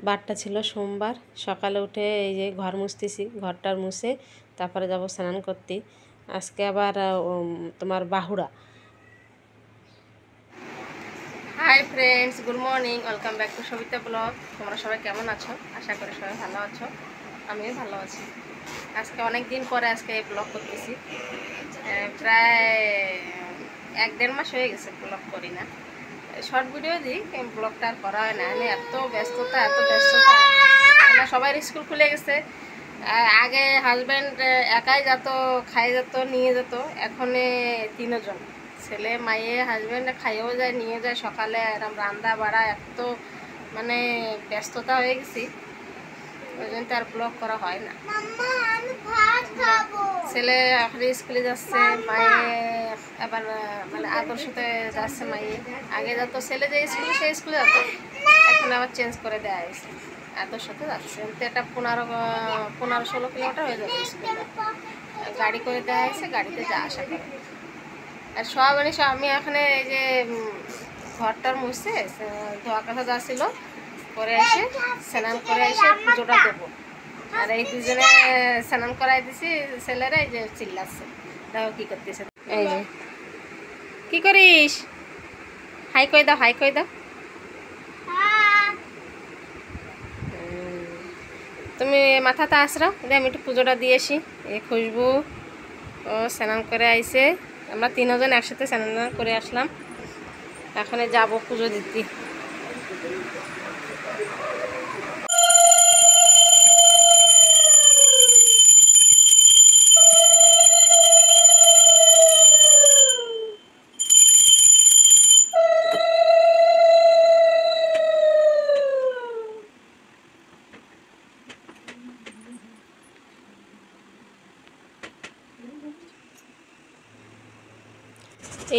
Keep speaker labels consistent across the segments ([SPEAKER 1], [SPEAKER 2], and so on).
[SPEAKER 1] বারটা ছিল সোমবার। সকালে উঠে এই যে ঘর মুছতেছি, ঘরটার মুছে তারপরে যাব স্নান করতে। আজকে আবার তোমার বাহুড়া। Hi friends, good morning, welcome back to Sabita blog. তোমরা সবাই কেমন আছো? আশা করি সবাই ভালো আছো, আমিও ভালো আছি। আজকে অনেক দিন পরে আজকে এই ব্লগ করতেছি। প্রায় 1-1.5 মাস হয়ে গেছে ব্লগ করি না। শর্ট ভিডিও দিই, ব্লগটা আর করা হয় না। আমি এত ব্যস্ততা আমরা সবাই স্কুল খুলে গেছে। আগে হাজব্যান্ড একাই যেত, খাই যেত, নিয়ে যেত। এখন 3জন, ছেলে, মাইয়ে, হাজব্যান্ড খাইয়েও যায়, নিয়ে যায়। সকালে এরকম রান্না বাড়া এত মানে ব্যস্ততা হয়ে গেছি, ওই জন্য তো আর ব্লগ করা হয় না। ছেলে এখন স্কুলে যাচ্ছে, মায়ে আবার মানে আদর্শতে যাচ্ছে। মাইয়ে আগে যত ছেলে যে স্কুলে, সেই স্কুলে যেত, এখন আবার চেঞ্জ করে দেওয়া হয়েছে, আদর্শতে যাচ্ছে। এটা 15-16 কিলোমিটার হয়ে যাবে স্কুলে, গাড়ি করে দেওয়া হয়েছে, গাড়িতে যা আসা করে। আর সব আমি এখানে এই যে ঘরটার মুছছে, ধোয়া কাছা যাচ্ছিল, করে এসে স্নান করে এসে পুজোটা দেবো। আর এই দুজনে স্নান করাই দিছি, ছেলেরা এই যে চিল্লাচ্ছে, দেখো কি করতেছে। এই যে কি করিস? হাই কই দাও, হাই কই দাও। তুমি মাথাটা আসরাও, আমি একটু পুজোটা দিয়ে আসি। এই খুশবু ও স্নান করে আইছে, আমরা 3জন একসাথে স্নান করে আসলাম। এখন যাবো পুজো দিতে।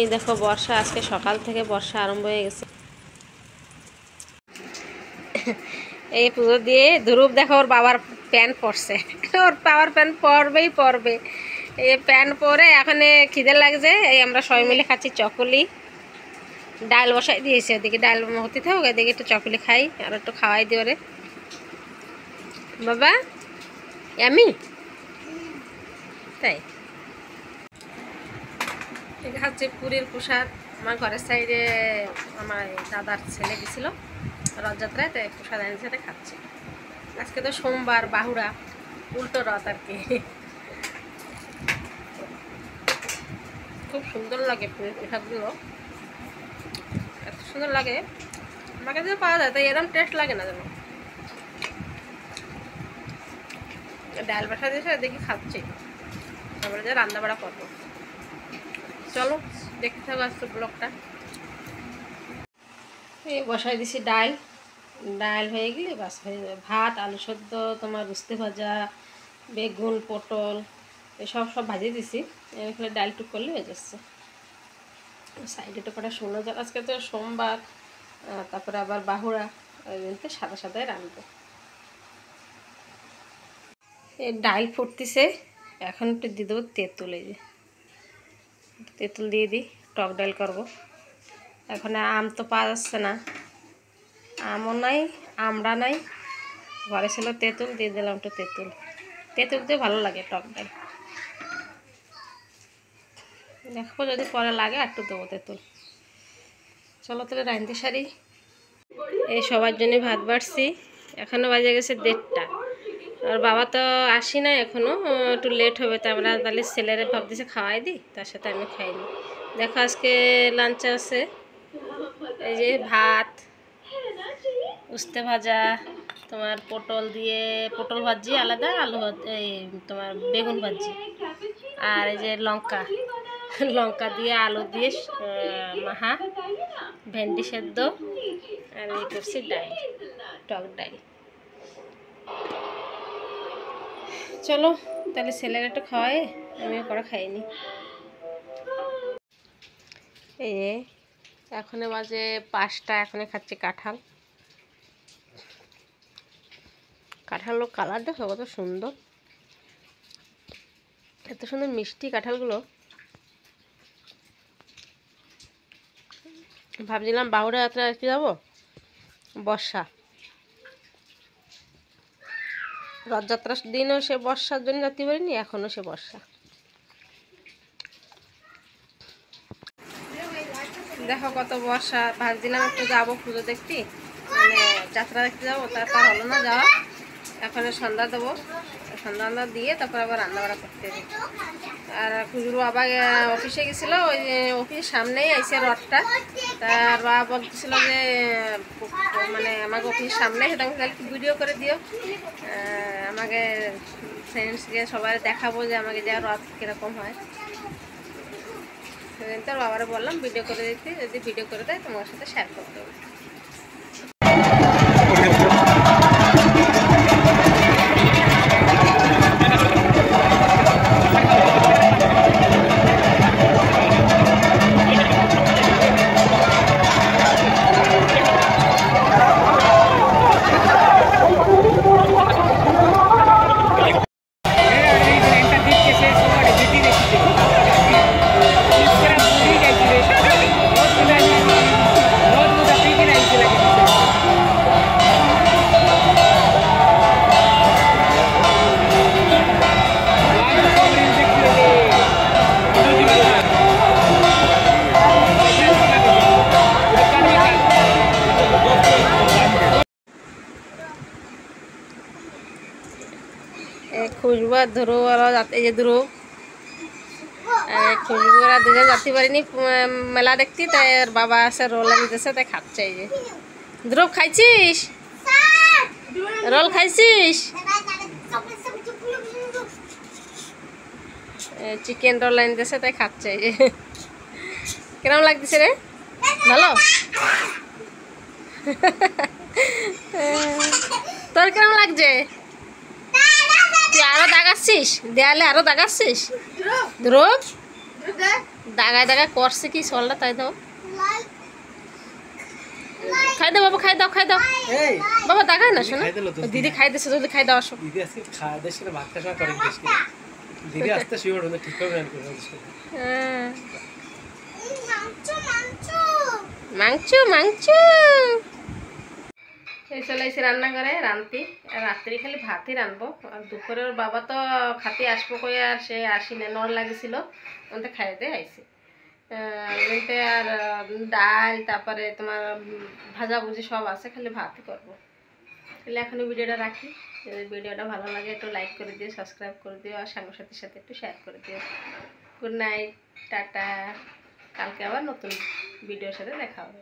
[SPEAKER 1] এই দেখো বর্ষা, আজকে সকাল থেকে বর্ষা আরম্ভ হয়ে গেছে। এই পুজো দিয়ে ধ্রুব দেখো ওর বাবার প্যান্ট পরছে, ওর বাবার প্যান্ট পরবে। এই প্যান্ট পরে এখন খিদে লাগছে, এই আমরা সবাই মিলে খাচ্ছি চকলি। ডাল বসাই দিয়েছি, ওদিকে ডাল হতে থাকুক, এদিকে একটু চকলি খাই, আর একটু খাওয়াই দিও রে বাবা। আমি তাই এটা হচ্ছে পুরীর প্রসাদ। আমার ঘরের সাইডে আমার দাদার ছেলে গেছিলো রথযাত্রায়, তো প্রসাদ আনি, সাথে খাচ্ছি। আজকে তো সোমবার, বাহুড়া, উল্টো রথ আর কি। খুব সুন্দর লাগে পুরীর প্রসাদগুলো, এত সুন্দর লাগে। আমার কাছে পাওয়া যায়, তাই এরকম টেস্ট লাগে না যেন। ডাল বাসা দিয়েছে, দেখি খাচ্ছি, তারপরে যে রান্না বাড়া করবো। চলো দেখতে থাকো আজকে ব্লগটা। এই বসাই দিছি ডাল, ডাল হয়ে গেলে বাস হয়ে যাবে। ভাত, আলু সেদ্ধ, তোমার উস্তে ভাজা, বেগুন, পটল এসব ভাজিয়ে দিছি। এখানে ডাল টুক করলে হয়ে যাচ্ছে। সাইডে তো কটা শোনা যায়, আজকে তো সোমবার, তারপরে আবার বাহুড়া, ওই জন্য সাদা সাদাই রাখবো। এই ডাল ফুটতেছে, এখন একটু দিয়ে দেবো তেঁতুল। এই যে তেঁতুল দিয়ে দিই, টক ডাল করবো। এখন আম তো পাওয়া যাচ্ছে না, আমও নাই, আমড়া নাই, ঘরে ছিল তেঁতুল, দিয়ে দিলাম একটু তেঁতুল। তেঁতুল দিয়ে ভালো লাগে টক ডাল। দেখো যদি পরে লাগে একটু দেবো তেঁতুল। চলো তাহলে রাঁধতে সারি। এই সবার জন্য ভাত বাড়ছি, এখনও বাজে গেছে 1:30টা। আর বাবা তো আসি না এখনও, একটু লেট হবে। তো আমরা তাহলে ছেলেরা ভাবতেছে খাওয়াই দিই, তার সাথে আমি খাইনি। দেখো আজকে লাঞ্চে আছে এই যে ভাত, উস্তে ভাজা, তোমার পটল দিয়ে পটল ভাজি আলাদা, আলু এই তোমার বেগুন ভাজি, আর এই যে লঙ্কা লঙ্কা দিয়ে আলু দিয়ে মাহা, ভেন্ডি সেদ্ধ, আর এই করছি ডাল, টক ডাল। চলো তাহলে ছেলেরা একটু খাওয়াই, আমিও করা খাইনি। এই যে এখন বাজে 5টা, এখন খাচ্ছি কাঁঠাল। কাঁঠালগুলো কালার দেখো কত সুন্দর, এত সুন্দর মিষ্টি কাঁঠালগুলো। ভাবছিলাম বাহুড়া যাত্রা আসতে যাবো, বর্ষা রথযাত্রার দিনও সে বর্ষার জন্য যেতে পারিনি, এখনও সে বর্ষা। দেখো কত বর্ষা। ভাবছিলাম একটু যাবো পুজো দেখতে, মানে যাত্রা দেখতে যাবো, তারপর হলো না যাওয়া। এখন সন্ধ্যা দেবো, সন্ধ্যা দিয়ে তারপর আবার রান্নাবাড়া করতে হবে। আর খুচরু বাবা অফিসে গেছিলো, ওই অফিসের সামনেই আইসে রথটা। তার বাবা বলতেছিল যে মানে আমাকে অফিসের সামনে, সেটা একটু ভিডিও করে দিও, আমাকে ফ্রেন্ডসকে সবাই দেখাবো যে আমাকে যা রথ কীরকম হয়। সেদিন তোর বাবারা বললাম ভিডিও করে দিতে, যদি ভিডিও করে দেয় তোমার সাথে শেয়ার করতে হবে। খুশবু আর ধ্রুব ওরা এই যে ধ্রুব খুশবু ওরা দুজন যেতে পারিনি মেলা দেখতে, তাই ওর বাবা আছে রোল এনে দিয়েছে, তাই খাচ্ছে। এই যে ধ্রুব খাইছিস, রোল খাইছিস? চিকেন রোল এনে দিয়েছে, তাই খাচ্ছে। এই যে কিরম লাগতেছে রে? ভালো? তোর কিরম লাগছে? তুই আরো দাগাচ্ছিস দেয়ালে, আরো দাগাচ্ছিস? ধ্রুব দাগায় দাগায় করছে কি সলটা, তাই দাও, খাই দাও বাবা, খাই দাও, খাই দাও বাবা, দাগায় না শোনা। দিদি খাই দিচ্ছে, যদি খাই দাও। আসো মাংস মাংস। এই চলে এসে রান্নাঘরে রান্তি, রাত্রি খালি ভাতই রানবো। আর দুপুরের বাবা তো খাতে আসবো কই, আর সে আসি না, নর লাগেছিল, ওতে খাইতে আইসি। আর ডাল, তারপরে তোমার ভাজাভুজি সব আছে, খালি ভাতই করবো। তাহলে এখনই ভিডিওটা রাখি। যদি ভিডিওটা ভালো লাগে একটু লাইক করে দিও, সাবস্ক্রাইব করে দিও, আর সাথীর সাথে একটু শেয়ার করে দিও। Good night, tata. কালকে আবার নতুন ভিডিওর সাথে দেখা হবে।